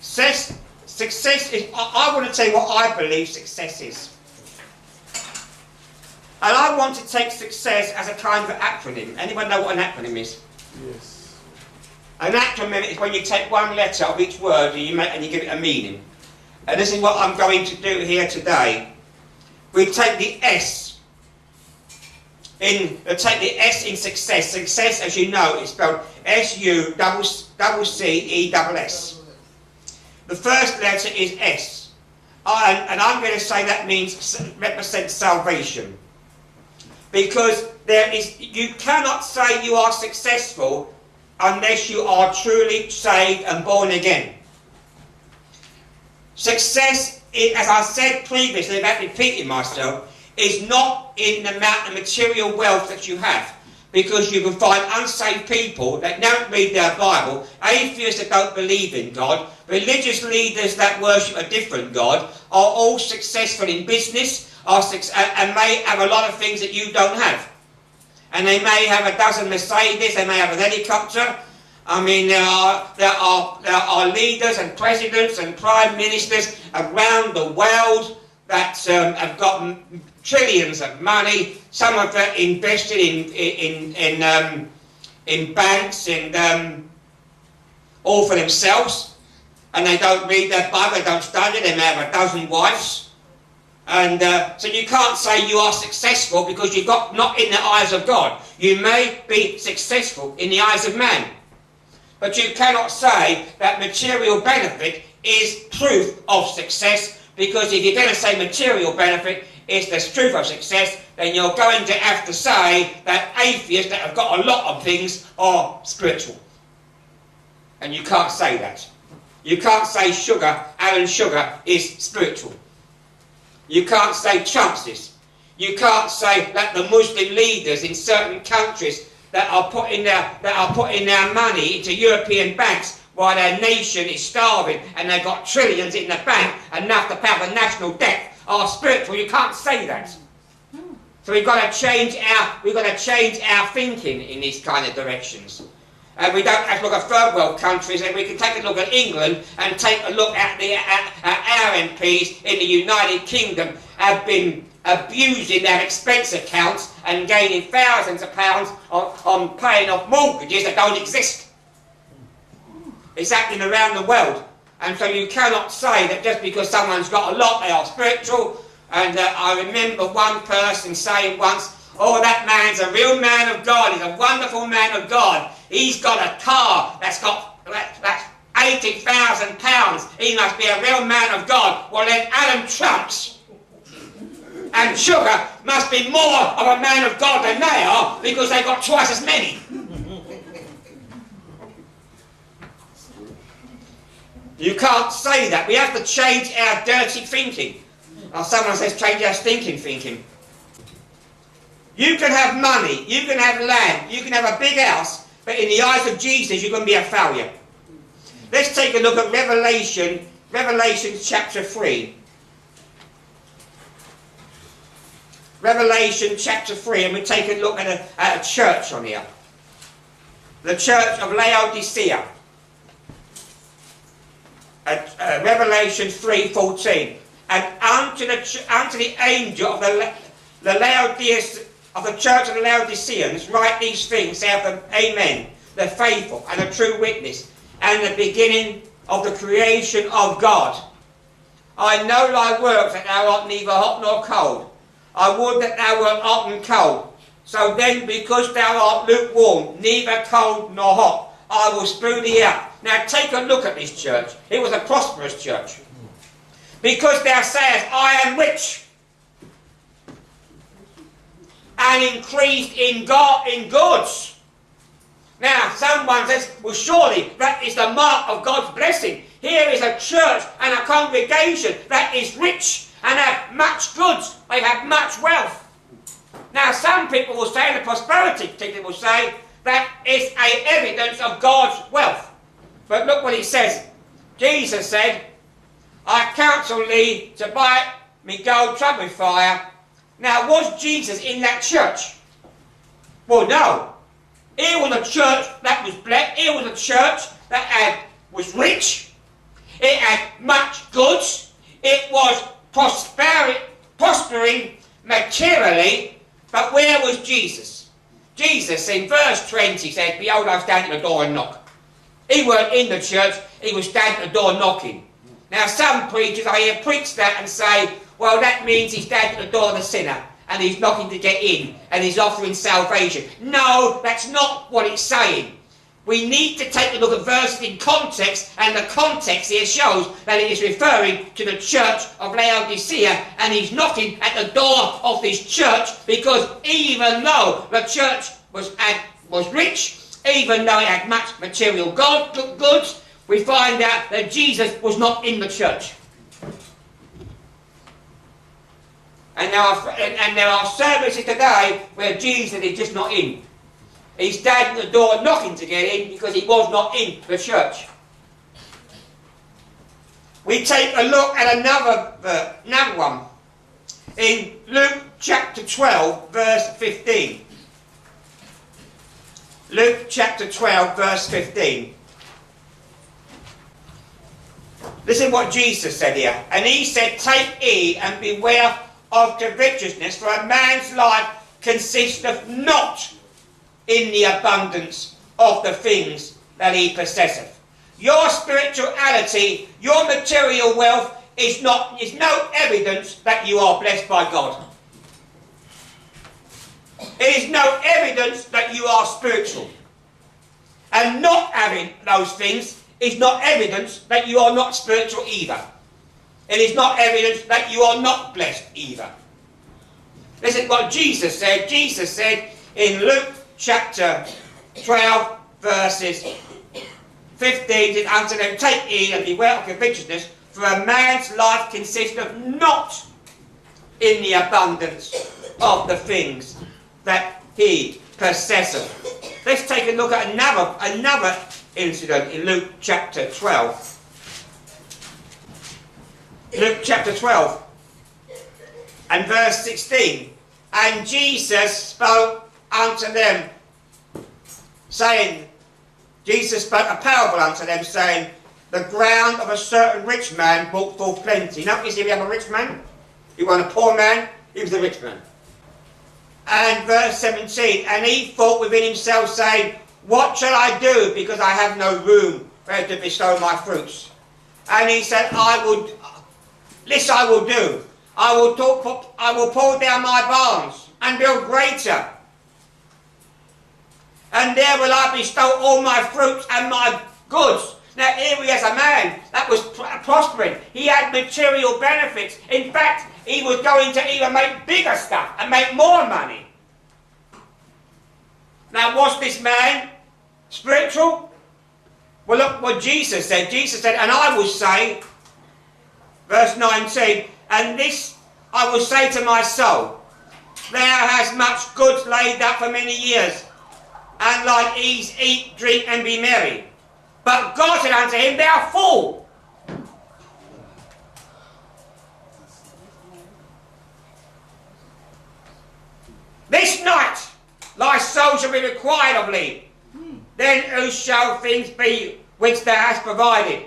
Success is, I want to tell you what I believe success is. And I want to take success as a kind of acronym. Anyone know what an acronym is? Yes. An acronym is when you take one letter of each word and you give it a meaning. And this is what I'm going to do here today. We take the S in success. Success, as you know, is spelled S-U-C-C-E-S-S. The first letter is S. And I'm going to say that represents salvation. Because you cannot say you are successful unless you are truly saved and born again. Success, as I said previously, about repeating myself, is not in the amount of material wealth that you have. Because you can find unsaved people that don't read their Bible, atheists that don't believe in God, religious leaders that worship a different God, are all successful in business, and may have a lot of things that you don't have. And they may have a dozen Mercedes, they may have an helicopter. I mean, there are leaders and presidents and prime ministers around the world that have got trillions of money. Some of it invested in banks and all for themselves. And they don't read their Bible, they don't study, they may have a dozen wives. And so you can't say you are successful because you've got not in the eyes of God. You may be successful in the eyes of man. But you cannot say that material benefit is proof of success, because if you're going to say material benefit is the truth of success, then you're going to have to say that atheists that have got a lot of things are spiritual. And you can't say that. You can't say Alan Sugar is spiritual. You can't say Trump's is. You can't say that the Muslim leaders in certain countries that are putting their money into European banks while their nation is starving and they've got trillions in the bank, enough to pay off the national debt, are spiritual. You can't say that. So we've got to change our thinking in these kind of directions. And we don't have to look at third world countries, and we can take a look at England and take a look at our MPs in the United Kingdom have been abusing their expense accounts and gaining thousands of pounds on paying off mortgages that don't exist. It's happening around the world. And so you cannot say that just because someone's got a lot, they are spiritual. And I remember one person saying once, "Oh, that man's a real man of God, he's a wonderful man of God. He's got a car that's £80,000. He must be a real man of God." Well, then Alan Trump's and Sugar must be more of a man of God than they are, because they've got twice as many. You can't say that. We have to change our dirty thinking. Or someone says change our stinking thinking. You can have money, you can have land, you can have a big house, but in the eyes of Jesus you're going to be a failure. Let's take a look at Revelation chapter 3. Revelation chapter 3, and we take a look at a church on here. The church of Laodicea. Revelation 3:14. And unto the angel of the church of the Laodiceans write these things, saith the Amen, the faithful and the true witness, and the beginning of the creation of God. I know thy works, that thou art neither hot nor cold. I would that thou wert hot and cold. So then, because thou art lukewarm, neither cold nor hot, I will spew thee out. Now take a look at this church. It was a prosperous church. Because thou sayest, I am rich, and increased in goods. Now, someone says, well, surely that is the mark of God's blessing. Here is a church and a congregation that is rich and have much goods. They have much wealth. Now, some people will say, the prosperity people will say, that is an evidence of God's wealth. But look what it says. Jesus said, I counsel thee to buy me gold tried with fire. Now, was Jesus in that church? Well, no. It was a church that was blessed. It was a church that was rich. It goods. It was prospering materially. But where was Jesus? Jesus in verse 20 said, behold, I stand at the door and knock. He weren't in the church, he was standing at the door knocking. Now some preachers, I hear preach that and say, well, that means he's standing at the door of the sinner and he's knocking to get in and he's offering salvation. No, that's not what it's saying. We need to take a look at verses in context, and the context here shows that it is referring to the church of Laodicea, and he's knocking at the door of this church because even though the church was rich, even though it had much material goods, we find out that Jesus was not in the church. And there are services today where Jesus is just not in. He's standing at the door knocking to get in because he was not in the church. We take a look at another one in Luke chapter 12 verse 15. Luke chapter 12 verse 15. Listen what Jesus said here. And he said, take heed and beware of covetousness, for a man's life consisteth not in the abundance of the things that he possesseth. Your spirituality, your material wealth is no evidence that you are blessed by God. It is no evidence that you are spiritual. And not having those things is not evidence that you are not spiritual either. It is not evidence that you are not blessed either. Listen what Jesus said. Jesus said in Luke chapter 12 verses 15, unto them, take heed and beware of covetousness, for a man's life consisteth not in the abundance of the things that he possesseth. Let's take a look at another incident in Luke chapter 12. Luke chapter 12 and verse 16. And Jesus spoke unto them, saying, Jesus spoke a parable unto them, saying, the ground of a certain rich man brought forth plenty. Notice here we have a rich man. You want a poor man? He was a rich man. And verse 17, and he thought within himself, saying, what shall I do, because I have no room where to bestow my fruits? And he said, this I will do. I will pull down my barns and build greater. And there will I bestow all my fruits and my goods. Now here he has a man that was prospering. He had material benefits. In fact, he was going to even make bigger stuff and make more money. Now was this man spiritual? Well, look what Jesus said. Jesus said, and I will say, verse 19, and this I will say to my soul, thou hast much goods laid up for many years, and like ease eat, drink, and be merry. But God said unto him, thou fool, this night thy soul shall be required of thee. Then whose shall things be which thou hast provided?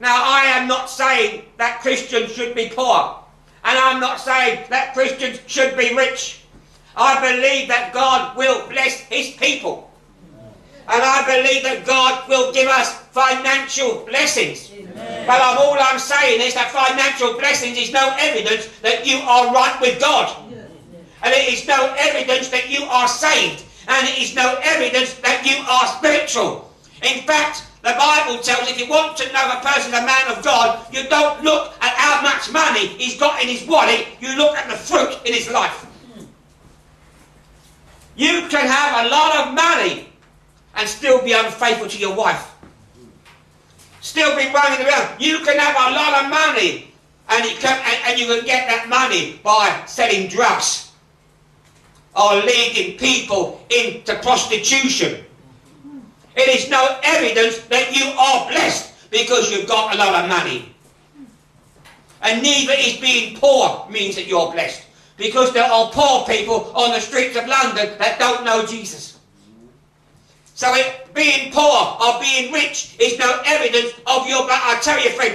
Now I am not saying that Christians should be poor, and I'm not saying that Christians should be rich. I believe that God will bless his people, and I believe that God will give us financial blessings. Amen. But all I'm saying is that financial blessings is no evidence that you are right with God, and it is no evidence that you are saved, and it is no evidence that you are spiritual. In fact, the Bible tells if you want to know a person is a man of God, you don't look at how much money he's got in his wallet, you look at the fruit in his life. You can have a lot of money and still be unfaithful to your wife. Still be running around. You can have a lot of money and you can get that money by selling drugs or leading people into prostitution. It is no evidence that you are blessed because you've got a lot of money. And neither is being poor means that you're blessed, because there are poor people on the streets of London that don't know Jesus. So being poor or being rich is no evidence of your, but I tell you friend,